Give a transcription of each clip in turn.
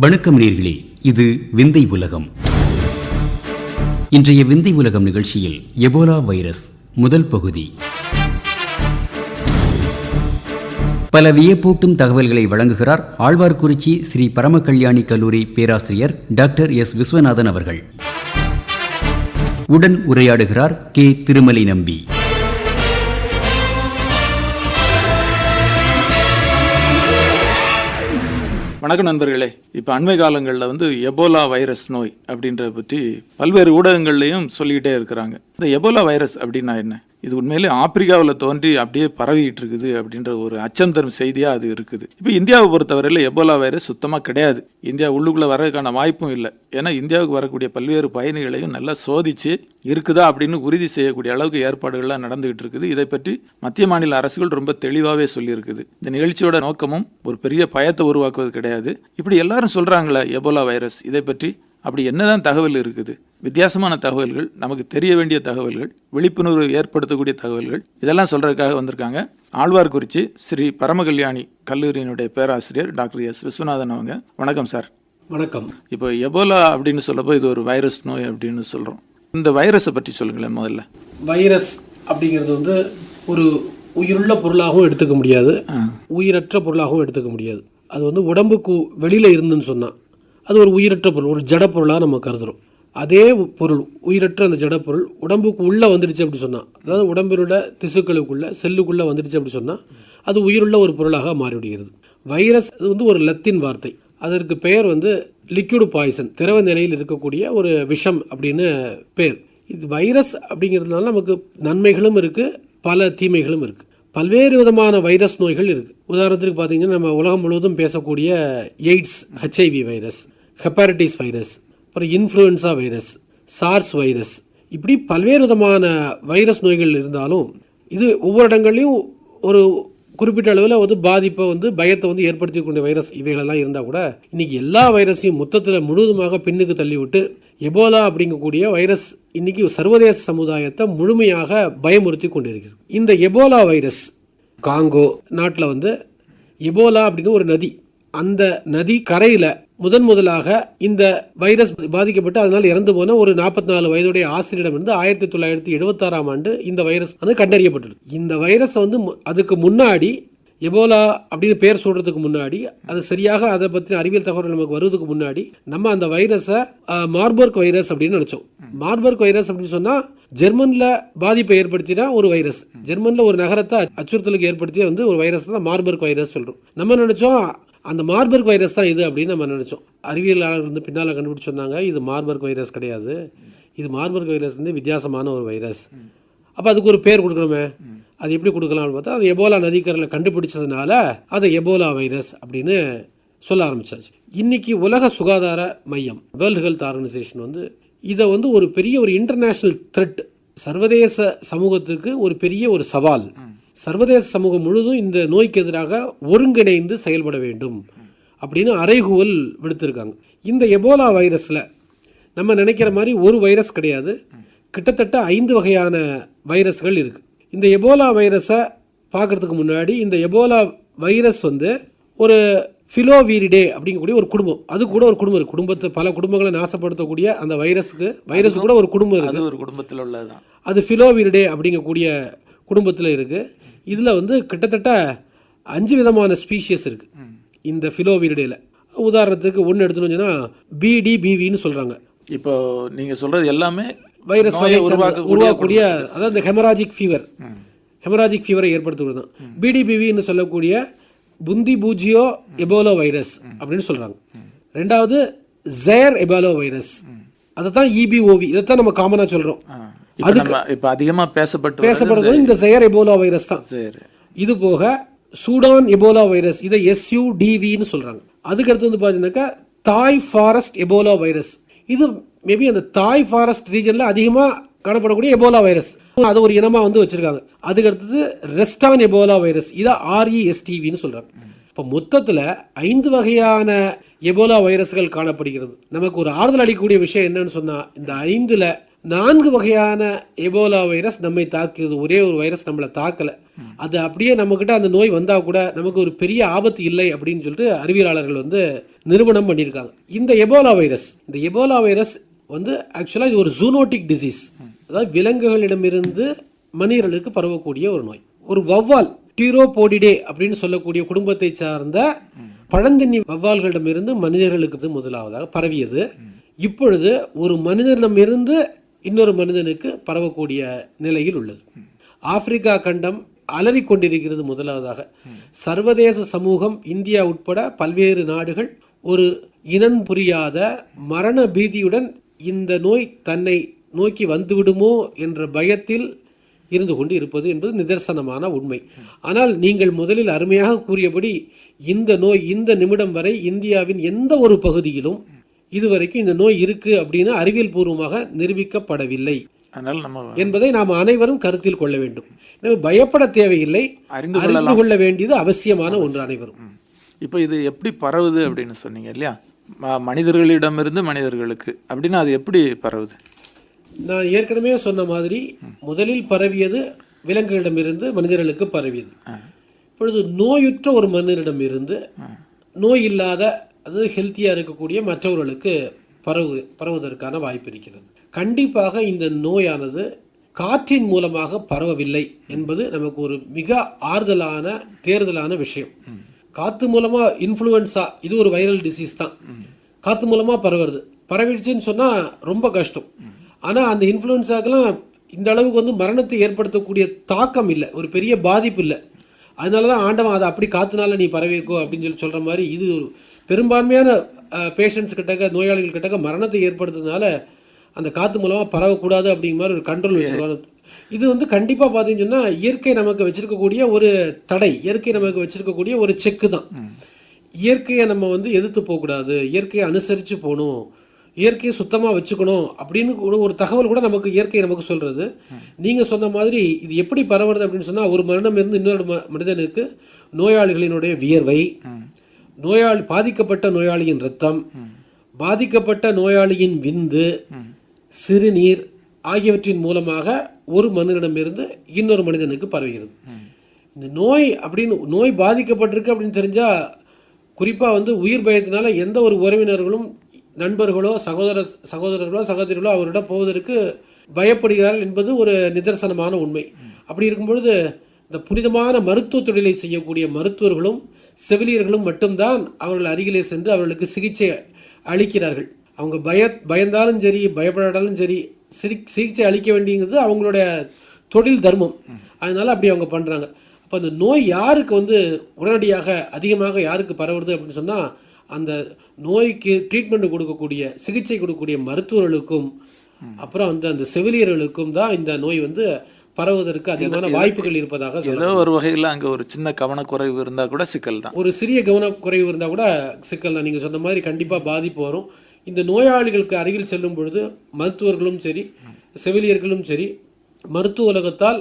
வணக்கம் நேயர்களே, இது விந்தை உலகம். இன்றைய விந்தை உலகம் நிகழ்ச்சியில் எபோலா வைரஸ் முதல் பகுதி. பல வியப்பூட்டும் தகவல்களை வழங்குகிறார் ஆழ்வார்குறிச்சி ஸ்ரீ பரமகல்யாணி கல்லூரி பேராசிரியர் டாக்டர் எஸ் விஸ்வநாதன் அவர்கள். உடன் உரையாடுகிறார் கே திருமலை நம்பி. வணக்கம் நண்பர்களே. இப்போ அண்மை காலங்களில் எபோலா வைரஸ் நோய் அப்படின்றத பற்றி பல்வேறு ஊடகங்கள்லையும் சொல்லிக்கிட்டே இருக்கிறாங்க. இந்த எபோலா வைரஸ் அப்படின்னா என்ன? இது உண்மையிலே ஆப்பிரிக்காவில் தோன்றி அப்படியே பரவிக்கிட்டு இருக்குது அப்படின்ற ஒரு அச்சம் தரும் செய்தியாக அது இருக்குது. இப்போ இந்தியாவை பொறுத்தவரையில் எபோலா வைரஸ் சுத்தமாக கிடையாது. இந்தியா உள்ளுக்குள்ளே வர்றதுக்கான வாய்ப்பும் இல்லை. ஏன்னா இந்தியாவுக்கு வரக்கூடிய பல்வேறு பயணிகளையும் நல்லா சோதிச்சு இருக்குதா அப்படின்னு உறுதி செய்யக்கூடிய அளவுக்கு ஏற்பாடுகள்லாம் நடந்துகிட்டு இருக்குது. இதை பற்றி மத்திய மாநில அரசுகள் ரொம்ப தெளிவாகவே சொல்லியிருக்குது. இந்த நிகழ்ச்சியோட நோக்கமும் ஒரு பெரிய பயத்தை உருவாக்குவது கிடையாது. இப்படி எல்லாரும் சொல்கிறாங்களே எபோலா வைரஸ், இதை பற்றி அப்படி என்னதான் தகவல் இருக்குது? வித்தியாசமான தகவல்கள், நமக்கு தெரிய வேண்டிய தகவல்கள், விழிப்புணர்வு ஏற்படுத்தக்கூடிய தகவல்கள், இதெல்லாம் சொல்றதுக்காக வந்திருக்காங்க ஆழ்வார்குறிச்சி ஸ்ரீ பரமகல்யாணி கல்லூரியினுடைய பேராசிரியர் டாக்டர் எஸ் விஸ்வநாதன் அவங்க. வணக்கம் சார். வணக்கம். இப்போ எபோலா அப்படின்னு சொல்லப்போ இது ஒரு வைரஸ் நோய் அப்படின்னு சொல்கிறோம். இந்த வைரஸை பற்றி சொல்லுங்களேன் முதல்ல. வைரஸ் அப்படிங்கிறது ஒரு உயிருள்ள பொருளாகவும் எடுத்துக்க முடியாது, உயிரற்ற பொருளாகவும் எடுத்துக்க முடியாது. அது உடம்புக்கு வெளியில் இருந்துன்னு சொன்னால் அது ஒரு உயிரற்ற பொருள், ஒரு ஜட பொருளாக நம்ம கருதுகிறோம். அதே பொருள், உயிரற்ற அந்த ஜடப்பொருள் உடம்புக்கு உள்ளே வந்துடுச்சு அப்படி சொன்னால், அதாவது உடம்பிலுள்ள திசுக்களுக்குள்ளே செல்லுக்குள்ளே வந்துடுச்சு அப்படி சொன்னால் அது உயிருள்ள ஒரு பொருளாக மாறிவிடுகிறது. வைரஸ் அது ஒரு லத்தீன் வார்த்தை. அதற்கு பெயர் லிக்விட் பாய்சன், திரவ நிலையில் இருக்கக்கூடிய ஒரு விஷம் அப்படின்னு பேர். இது வைரஸ் அப்படிங்கிறதுனால நமக்கு நன்மைகளும் இருக்குது, பல தீமைகளும் இருக்குது. பல்வேறு விதமான வைரஸ் நோய்கள் இருக்குது. உதாரணத்துக்கு பார்த்தீங்கன்னா நம்ம உலகம் முழுவதும் பேசக்கூடிய AIDS, HIV virus, hepatitis virus, அப்புறம் இன்ஃப்ளூயன்ஸா வைரஸ், சார்ஸ் வைரஸ், இப்படி பல்வேறு விதமான வைரஸ் நோய்கள் இருந்தாலும் இது ஒவ்வொரு இடங்கள்லையும் ஒரு குறிப்பிட்ட அளவில் பாதிப்பை பயத்தை ஏற்படுத்தக்கூடிய வைரஸ் இவைகளெல்லாம் இருந்தால் கூட இன்னைக்கு எல்லா வைரஸையும் மொத்தத்தில் முழுவதுமாக பின்னுக்கு தள்ளிவிட்டு எபோலா அப்படிங்கக்கூடிய வைரஸ் இன்னைக்கு சர்வதேச சமுதாயத்தை முழுமையாக பயமுறுத்தி கொண்டிருக்கிறது. இந்த எபோலா வைரஸ் காங்கோ நாட்டில் எபோலா அப்படின்னு ஒரு நதி, அந்த நதி கரையில் முதலாக இந்த வைரஸ் பாதிக்கப்பட்டு அதனால் இறந்து போன ஒரு 44 வயதுடைய ஆசிரியரிடம் 1976ஆம் ஆண்டு இந்த வைரஸ் கண்டறியப்பட்டது. இந்த வைரஸ் அதுக்கு முன்னாடி எபோலா அப்படின்னு பேர் சொல்றதுக்கு முன்னாடி, அது சரியாக அதை பற்றின அறிவியல் தகவல் நமக்கு வருவதுக்கு முன்னாடி நம்ம அந்த வைரஸை மார்பர்க் வைரஸ் அப்படின்னு நினைச்சோம். மார்பர்க் வைரஸ் அப்படின்னு சொன்னா ஜெர்மன்ல பாதிப்பை ஏற்படுத்தினா ஒரு வைரஸ், ஜெர்மன்ல ஒரு நகரத்தை அச்சுறுத்தலுக்கு ஏற்படுத்திய ஒரு வைரஸ் தான் மார்பர்க் வைரஸ் சொல்றோம். நம்ம நினைச்சோம் அந்த மார்பர்க் வைரஸ் தான் இது அப்படின்னு நம்ம நினைச்சோம். அறிவியலாளர்கள் பின்னால் கண்டுபிடிச்சு சொன்னாங்க இது மார்பர்க் வைரஸ் கிடையாது, இது மார்பர்க் வைரஸ் வித்தியாசமான ஒரு வைரஸ். அப்போ அதுக்கு ஒரு பேர் கொடுக்கணுமே, அது எப்படி கொடுக்கலாம்னு பார்த்தா அது எபோலா நதிக்கரையில் கண்டுபிடிச்சதுனால அதை எபோலா வைரஸ் அப்படின்னு சொல்ல ஆரம்பிச்சாச்சு. இன்னைக்கு உலக சுகாதார மையம், வேர்ல்டு ஹெல்த் ஆர்கனைசேஷன் இதை ஒரு பெரிய ஒரு இன்டர்நேஷனல் த்ரெட், சர்வதேச சமூகத்துக்கு ஒரு பெரிய ஒரு சவால், சர்வதேச சமூகம் முழுதும் இந்த நோய்க்கு எதிராக ஒருங்கிணைந்து செயல்பட வேண்டும் அப்படின்னு அறைகூவல் விடுத்திருக்காங்க. இந்த எபோலா வைரஸில் நம்ம நினைக்கிற மாதிரி ஒரு வைரஸ் கிடையாது, கிட்டத்தட்ட 5 வகையான வைரஸ்கள் இருக்குது. இந்த எபோலா வைரஸை பார்க்குறதுக்கு முன்னாடி இந்த எபோலா வைரஸ் ஒரு ஃபிலோவீரிடே அப்படிங்கக்கூடிய ஒரு குடும்பம், அது கூட ஒரு குடும்பம் இருக்குது. குடும்பத்தை பல குடும்பங்களை நாசப்படுத்தக்கூடிய அந்த வைரஸ் கூட ஒரு குடும்பம் இருக்குது, ஒரு குடும்பத்தில் உள்ளதுதான். அது ஃபிலோவீரிடே அப்படிங்கக்கூடிய குடும்பத்தில் இருக்குது. இதில் கிட்டத்தட்ட 5 விதமான ஸ்பீஷியஸ் இருக்குது இந்த ஃபிலோவீரிடேல. உதாரணத்துக்கு ஒன்று எடுத்துன்னு BDBVன்னு சொல்கிறாங்க. இப்போ நீங்கள் சொல்கிறது எல்லாமே வைரஸ் உருவாக்கக்கூடிய, அதாவது இந்த ஹெமராஜிக் ஃபீவரை ஏற்படுத்துவது தான் BDBVன்னு சொல்லக்கூடிய புந்தி பூஜியோ எபோலா வைரஸ் அப்படின்னு சொல்கிறாங்க. ரெண்டாவது ஜெயர் எபோலா வைரஸ், அதை தான் EBOV, இதைத்தான் நம்ம காமனாக சொல்கிறோம். அதுக்கு இப்போ அதிகமாக பேசப்படுறது இந்த ஜெயர் எபோலா வைரஸ் தான். இது போக சூடான் எபோலா வைரஸ், இதை SUDVன்னு சொல்கிறாங்க. அதுக்கு அடுத்து பார்த்தீங்கன்னாக்கா தாய் ஃபாரஸ்ட் எபோலா வைரஸ், இது மேபி அந்த தாய் ஃபாரஸ்ட் ரீஜனில் அதிகமாக காணப்படக்கூடிய எபோலா வைரஸ், அது ஒரு இனமாக வச்சுருக்காங்க. அதுக்கு அடுத்தது ரெஸ்டான் எபோலா வைரஸ், இதை RESTVன்னு சொல்கிறாங்க. இப்போ மொத்தத்தில் 5 வகையான எபோலா வைரஸ்கள் காணப்படுகிறது. நமக்கு ஒரு ஆறுதல் அளிக்கக்கூடிய விஷயம் என்னன்னு சொன்னால், இந்த 5ல் 4 வகையான எபோலா வைரஸ் நம்மை தாக்குது. ஒரே ஒரு வைரஸ் நம்மளை தாக்கலை. அது அப்படியே நம்மக்கிட்ட அந்த நோய் வந்தால் கூட நமக்கு ஒரு பெரிய ஆபத்து இல்லை அப்படின்னு சொல்லிட்டு அறிவியலாளர்கள் வந்து நிரூபணம் பண்ணியிருக்காங்க. இந்த எபோலா வைரஸ் வந்து ஆக்சுவலாக இது ஒரு ஜூனோட்டிக் டிசீஸ், அதாவது விலங்குகளிடமிருந்து மனிதர்களுக்கு பரவக்கூடிய ஒரு நோய். ஒரு வௌவால் டீரோபோடிடே அப்படின்னு சொல்லக்கூடிய குடும்பத்தை சார்ந்த பழந்தின்னி வௌவால்களிடமிருந்து மனிதர்களுக்கு முதலாவதாக பரவியது. இப்பொழுது ஒரு மனிதனிடமிருந்து இன்னொரு மனிதனுக்கு பரவக்கூடிய நிலையில் உள்ளது. ஆப்பிரிக்கா கண்டம் அலறிக் கொண்டிருக்கிறது. முதலாவதாக சர்வதேச சமூகம், இந்தியா உட்பட பல்வேறு நாடுகள் ஒரு இனம் புரியாத மரண பீதியுடன் இந்த நோய் தன்னை நோக்கி வந்துவிடுமோ என்ற பயத்தில் இருந்து கொண்டு இருப்பது என்பது நிதர்சனமான உண்மை. ஆனால் நீங்கள் முதலில் அருமையாக கூறியபடி இந்த நோய் இந்த நிமிடம் வரை இந்தியாவின் எந்த ஒரு பகுதியிலும் இதுவரைக்கும் இந்த நோய் இருக்கு அப்படின்னு அறிவியல் பூர்வமாக நிரூபிக்கப்படவில்லை என்பதை நாம் அனைவரும் கருத்தில் கொள்ள வேண்டும். எனவே பயப்பட தேவையில்லை, அறிந்து கொள்ள வேண்டியது அவசியமான ஒன்று அனைவரும். இப்போ இது எப்படி பரவுது அப்படின்னு சொன்னீங்க இல்லையா, மனிதர்களிடமிருந்து மனிதர்களுக்கு அப்படின்னா அது எப்படி பரவுது? நான் ஏற்கனவே சொன்ன மாதிரி முதலில் பரவியது விலங்குகளிடமிருந்து மனிதர்களுக்கு பரவியது. இப்பொழுது நோயுற்ற ஒரு மனிதனிடமிருந்து நோய் இல்லாத, அது ஹெல்த்தியாக இருக்கக்கூடிய மற்றவர்களுக்கு பரவுவதற்கான வாய்ப்பு இருக்கிறது. கண்டிப்பாக இந்த நோயானது காற்றின் மூலமாக பரவவில்லை என்பது நமக்கு ஒரு மிக ஆறுதலான தேர்தலான விஷயம். காற்று மூலமாக இன்ஃப்ளூயன்ஸா, இது ஒரு வைரல் டிசீஸ் தான், காற்று மூலமாக பரவுறது. பரவிடுச்சுன்னு சொன்னால் ரொம்ப கஷ்டம். ஆனால் அந்த இன்ஃப்ளூயன்ஸாக்கெல்லாம் இந்த அளவுக்கு வந்து மரணத்தை ஏற்படுத்தக்கூடிய தாக்கம் இல்லை, ஒரு பெரிய பாதிப்பு இல்லை. அதனால தான் ஆண்டவன் அதை அப்படி காற்றுனால நீ பரவிக்கோ அப்படின்னு சொல்லி சொல்கிற மாதிரி இது பெரும்பான்மையான பேஷண்ட்ஸ் கிட்டக்க, நோயாளிகள் கிட்டக்க மரணத்தை ஏற்படுத்துறதுனால அந்த காற்று மூலமாக பரவக்கூடாது அப்படிங்கிற மாதிரி ஒரு கண்ட்ரோல் வச்சுருவாங்க. இது வந்து கண்டிப்பாக பார்த்தீங்கன்னு சொன்னால் இயற்கை நமக்கு வச்சுருக்கக்கூடிய ஒரு தடை, இயற்கை நமக்கு வச்சுருக்கக்கூடிய ஒரு செக்கு தான். இயற்கையை நம்ம வந்து எதிர்த்து போகக்கூடாது, இயற்கையை அனுசரித்து போகணும், இயற்கையை சுத்தமாக வச்சுக்கணும் அப்படின்னு கூட ஒரு தகவல் கூட நமக்கு இயற்கை நமக்கு சொல்கிறது. நீங்கள் சொன்ன மாதிரி இது எப்படி பரவுறது அப்படின்னு சொன்னால், ஒரு மரணம் இருந்து இன்னொரு மனிதனுக்கு நோயாளிகளினுடைய வியர்வை, பாதிக்கப்பட்ட நோயாளியின் இரத்தம், பாதிக்கப்பட்ட நோயாளியின் விந்து, சிறுநீர் ஆகியவற்றின் மூலமாக ஒரு மனிதனிடமிருந்து இன்னொரு மனிதனுக்கு பரவுகிறது. இந்த நோய் பாதிக்கப்பட்டிருக்கு அப்படின்னு தெரிஞ்சால், குறிப்பாக வந்து உயிர் பயத்தினால எந்த ஒரு உறவினர்களும் நண்பர்களோ சகோதரர்களோ சகோதரிகளோ அவரிடம் போவதற்கு பயப்படுகிறார்கள் என்பது ஒரு நிதர்சனமான உண்மை. அப்படி இருக்கும் பொழுது இந்த புனிதமான மருத்துவ தொழிலை செய்யக்கூடிய மருத்துவர்களும் செவிலியர்களும் மட்டும்தான் அவர்கள் அருகிலே சென்று அவர்களுக்கு சிகிச்சை அளிக்கிறார்கள். அவங்க பயந்தாலும் சரி பயப்படாலும் சரி சிகிச்சை அளிக்க வேண்டியது அவங்களுடைய தொழில் தர்மம். அதனால அப்படி அவங்க பண்ணுறாங்க. அப்போ அந்த நோய் யாருக்கு வந்து உடனடியாக அதிகமாக யாருக்கு பரவுறது அப்படின்னு சொன்னால், அந்த நோய்க்கு ட்ரீட்மெண்ட் கொடுக்கக்கூடிய சிகிச்சை கொடுக்கக்கூடிய மருத்துவர்களுக்கும் அப்புறம் வந்து அந்த செவிலியர்களுக்கும் தான் இந்த நோய் வந்து பரவுவதற்கு அதிகமான வாய்ப்புகள் இருப்பதாக சொல்லுவாங்க. ஒரு வகையில் அங்கே ஒரு சின்ன கவனக்குறைவு இருந்தால் கூட சிக்கல் தான், ஒரு சிறிய கவனக்குறைவு இருந்தால் கூட சிக்கல் தான். நீங்கள் சொன்ன மாதிரி கண்டிப்பாக பாதிப்பு வரும். இந்த நோயாளிகளுக்கு அருகில் செல்லும் பொழுது மருத்துவர்களும் சரி செவிலியர்களும் சரி மருத்துவ உலகத்தால்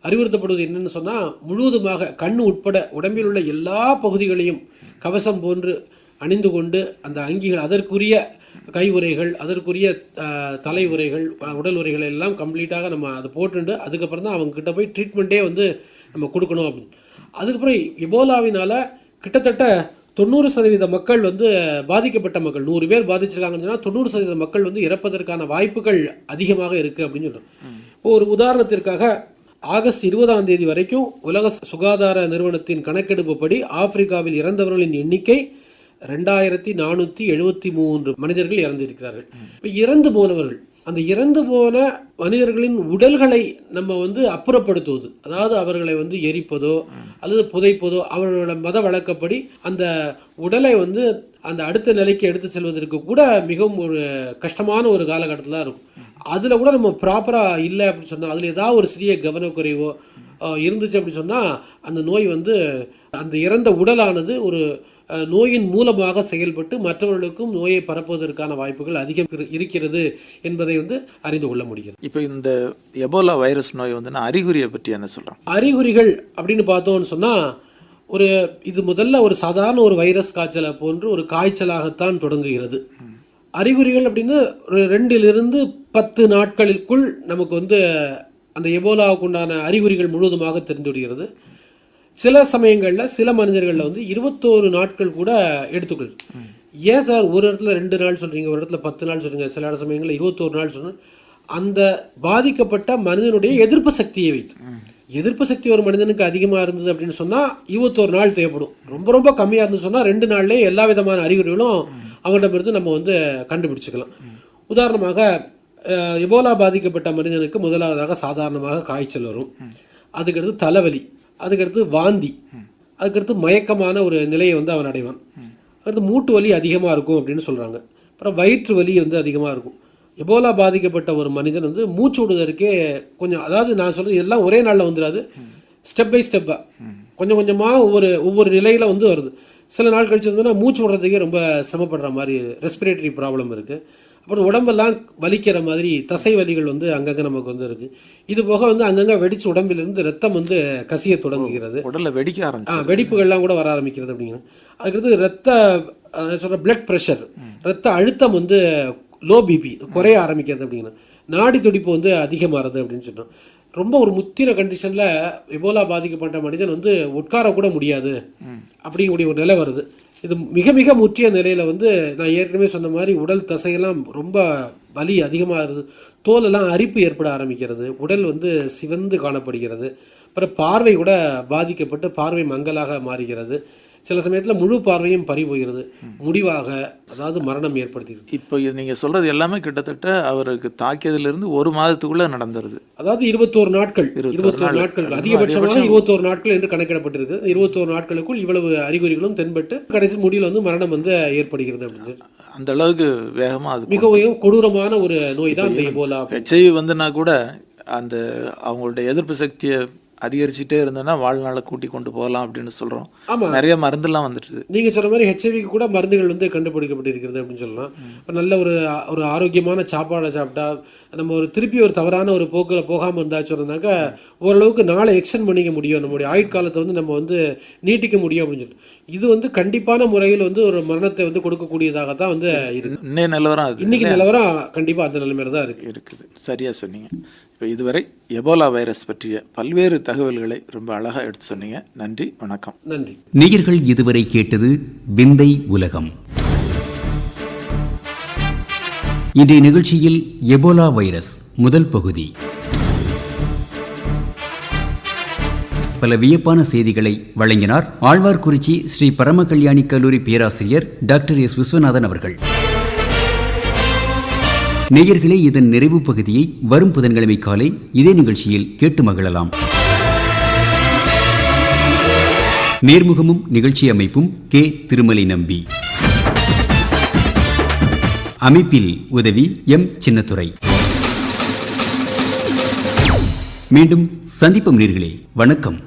அறிவுறுத்தப்படுவது என்னன்னு சொன்னால், முழுவதுமாக கண் உட்பட உடம்பில் உள்ள எல்லா பகுதிகளையும் கவசம் போன்று அணிந்து கொண்டு அந்த அங்கிகள், அதற்குரிய கை உரைகள், அதற்குரிய தலை உரைகள், உடல் உரைகள் எல்லாம் கம்ப்ளீட்டாக நம்ம அதை போட்டுண்டு அதுக்கப்புறம் தான் அவங்கக்கிட்ட போய் ட்ரீட்மெண்ட்டே வந்து நம்ம கொடுக்கணும் அப்படின்னு. அதுக்கப்புறம் எபோலாவினால் கிட்டத்தட்ட 90% மக்கள் வந்து பாதிக்கப்பட்ட மக்கள், 100 பேர் பாதிச்சிருக்காங்கன்னு சொன்னால் 90% மக்கள் வந்து இறப்பதற்கான வாய்ப்புகள் அதிகமாக இருக்குது அப்படின்னு சொல்கிறோம். இப்போ ஒரு உதாரணத்திற்காக ஆகஸ்ட் 20ஆம் தேதி வரைக்கும் உலக சுகாதார நிறுவனத்தின் கணக்கெடுப்புப்படி ஆப்பிரிக்காவில் இறந்தவர்களின் எண்ணிக்கை 2473 மனிதர்கள் இறந்திருக்கிறார்கள். இப்போ இறந்து போனவர்கள், அந்த இறந்து போன மனிதர்களின் உடல்களை நம்ம வந்து அப்புறப்படுத்துவது, அதாவது அவர்களை வந்து எரிப்பதோ அல்லது புதைப்பதோ அவர்களோட மத வழக்கப்படி அந்த உடலை வந்து அந்த அடுத்த நிலைக்கு எடுத்து செல்வதற்கு கூட மிகவும் ஒரு கஷ்டமான ஒரு காலகட்டத்தில் இருக்கும். அதில் கூட நம்ம ப்ராப்பராக இல்லை அப்படின்னு சொன்னால், அதில் ஏதாவது ஒரு சிறிய கவனக்குறைவோ இருந்துச்சு அப்படின்னு சொன்னால் அந்த நோய் வந்து அந்த இறந்த உடலானது ஒரு நோயின் மூலமாக செயல்பட்டு மற்றவர்களுக்கும் நோயை பரப்புவதற்கான வாய்ப்புகள் அதிகம் இருக்கிறது என்பதை வந்து அறிந்து கொள்ள முடிகிறது. இப்போ இந்த எபோலா வைரஸ் நோய் வந்து அறிகுறியை பற்றி என்ன சொல்கிறோம்? அறிகுறிகள் அப்படின்னு பார்த்தோம்னு சொன்னால், இது முதல்ல ஒரு சாதாரண ஒரு வைரஸ் காய்ச்சலை போன்று ஒரு காய்ச்சலாகத்தான் தொடங்குகிறது. அறிகுறிகள் அப்படின்னு ஒரு 2லிருந்து 10 நாட்களுக்குள் நமக்கு வந்து அந்த எபோலாவுக்கு உண்டான அறிகுறிகள் முழுவதுமாக தெரிந்து விடுகிறது. சில சமயங்களில் சில மனிதர்களில் வந்து 21 நாட்கள் கூட எடுத்துக்கொள். ஏன் சார் ஒரு இடத்துல 2 நாள் சொல்கிறீங்க, ஒரு இடத்துல 10 நாள் சொல்கிறீங்க, சில சமயங்களில் 21 நாள் சொல்கிறேன்? அந்த பாதிக்கப்பட்ட மனிதனுடைய எதிர்ப்பு சக்தியை வைத்து, எதிர்ப்பு சக்தி ஒரு மனிதனுக்கு அதிகமாக இருந்தது அப்படின்னு சொன்னால் 21 நாள் தேவைப்படும். ரொம்ப ரொம்ப கம்மியாக இருந்து சொன்னால் 2 நாள்லேயே எல்லா விதமான அறிகுறிகளும் அவங்களிடமிருந்து நம்ம வந்து கண்டுபிடிச்சிக்கலாம். உதாரணமாக எபோலா பாதிக்கப்பட்ட மனிதனுக்கு முதலாவதாக சாதாரணமாக காய்ச்சல் வரும், அதுக்கடுத்து தலைவலி, அதுக்கடுத்து வாந்தி, அதுக்கடுத்து மயக்கமான ஒரு நிலையை வந்து அவன் அடைவான். அடுத்து மூட்டு வலி அதிகமாக இருக்கும் அப்படின்னு சொல்கிறாங்க. அப்புறம் வயிற்று வலி வந்து அதிகமாக இருக்கும். எபோலா பாதிக்கப்பட்ட ஒரு மனிதன் வந்து மூச்சு விடுவதற்கே கொஞ்சம், அதாவது நான் சொல்கிறது எல்லாம் ஒரே நாளில் வந்துடாது, ஸ்டெப் பை ஸ்டெப்பாக கொஞ்சம் கொஞ்சமாக ஒவ்வொரு நிலையில் வந்து வருது. சில நாள் கழிச்சு வந்தோன்னா மூச்சு விடுறதுக்கே ரொம்ப சிரமப்படுற மாதிரி ரெஸ்பிரேட்டரி ப்ராப்ளம் இருக்குது. அப்புறம் உடம்பெல்லாம் வலிக்கிற மாதிரி தசை வலிகள் வந்து அங்கங்கே நமக்கு வந்து இருக்குது. இது போக வந்து அங்கங்கே வெடிச்சு உடம்பிலிருந்து ரத்தம் வந்து கசிய தொடங்குகிறது, உடலில் வெடிக்க ஆரம்பிச்சு வெடிப்புகள்லாம் கூட வர ஆரம்பிக்கிறது அப்படிங்கிறது. அதுக்கடுத்து சொல்கிற பிளட் ப்ரெஷர், ரத்த அழுத்தம் வந்து லோ பிபி குறைய ஆரம்பிக்கிறது அப்படிங்கிறது. நாடி துடிப்பு வந்து அதிகமாகிறது அப்படின்னு சொன்னோம். ரொம்ப ஒரு முத்தின கண்டிஷனில் எபோலா பாதிக்கப்பட்ட மனிதன் வந்து உட்கார கூட முடியாது அப்படிங்கக்கூடிய ஒரு நிலை வருது. இது மிக மிக முற்றிய நிலையில் வந்து நான் ஏற்கனவே சொன்ன மாதிரி உடல் தசையெல்லாம் ரொம்ப வலி அதிகமாகிறது, தோலெல்லாம் அரிப்பு ஏற்பட ஆரம்பிக்கிறது, உடல் வந்து சிவந்து காணப்படுகிறது, அப்புறம் பார்வை கூட பாதிக்கப்பட்டு பார்வை மங்கலாக மாறுகிறது, சில சமயத்தில் முழு பார்வையும் பறி போகிறது, முடிவாக அதாவது மரணம் ஏற்படுத்திடுது. இப்போ இது நீங்கள் சொல்கிறது எல்லாமே கிட்டத்தட்ட அவருக்கு தாக்கியதிலிருந்து 1 மாதத்துக்குள்ளே நடந்துருது. அதாவது 21 நாட்கள், 21 நாட்கள் அதிகபட்சமாக 21 நாட்கள் என்று கணக்கிடப்பட்டிருக்கு. 21 நாட்களுக்குள் இவ்வளவு அறிகுறிகளும் தென்பட்டு கடைசி முடிவில் வந்து மரணம் வந்து ஏற்படுகிறது அப்படின்னு. அந்த அளவுக்கு வேகமாக அது மிகவும் கொடூரமான ஒரு நோய் தான் இந்த எபோலா. HIV வந்துன்னா கூட அந்த அவங்களுடைய எதிர்ப்பு சக்தியை அதிகரிச்சுட்டே இருந்தோன்னா வாழ்நாளை கூட்டி கொண்டு போகலாம் அப்படின்னு சொல்கிறோம். ஆமாம், நிறைய மருந்துலாம் வந்துடுது. நீங்கள் சொன்ன மாதிரி ஹெச்ஐவிக்கு கூட மருந்துகள் வந்து கண்டுபிடிக்கப்பட்டிருக்கிறது அப்படின்னு சொல்லலாம். இப்போ நல்ல ஒரு ஆரோக்கியமான சாப்பாடை சாப்பிட்டா நம்ம திருப்பி ஒரு தவறான ஒரு போக்கில் போகாமல் இருந்தாச்சு சொன்னாக்கா ஓரளவுக்கு நாளை எக்ஸ்டெண்ட் பண்ணிக்க முடியும், நம்மளுடைய ஆயுட்காலத்தை வந்து நம்ம வந்து நீட்டிக்க முடியும் அப்படின்னு சொல்லிட்டு. இது வந்து கண்டிப்பான முறையில் வந்து ஒரு மரணத்தை வந்து கொடுக்கக்கூடியதாக தான் வந்து இருக்குது. இன்னைய நிலவரம் அது, இன்னைக்கு நிலவரம் கண்டிப்பாக அந்த நிலைமையில தான் இருக்குது. சரியாக சொன்னீங்க. இப்போ இதுவரை எபோலா வைரஸ் பற்றிய பல்வேறு தகவல்களை ரொம்ப அழகாக எடுத்து சொன்னீங்க. நன்றி, வணக்கம். நன்றி. நேயர்கள் இதுவரை கேட்டது விந்தை உலகம். இன்றைய நிகழ்ச்சியில் எபோலா வைரஸ் முதல் பகுதி. பல வியப்பான செய்திகளை வழங்கினார் ஆழ்வார்குறிச்சி ஸ்ரீ பரமகல்யாணி கல்லூரி பேராசிரியர் டாக்டர் எஸ் விஸ்வநாதன் அவர்கள். நேயர்களே, இதன் நிறைவு பகுதியை வரும் புதன்கிழமை காலை இதே நிகழ்ச்சியில் கேட்டு மகிழலாம். நேர்முகமும் நிகழ்ச்சி அமைப்பும் கே. திருமலை நம்பி. அமைப்பில் உதவி எம். சின்னத்துரை. மீண்டும் சந்திப்போம் நேயர்களே. வணக்கம்.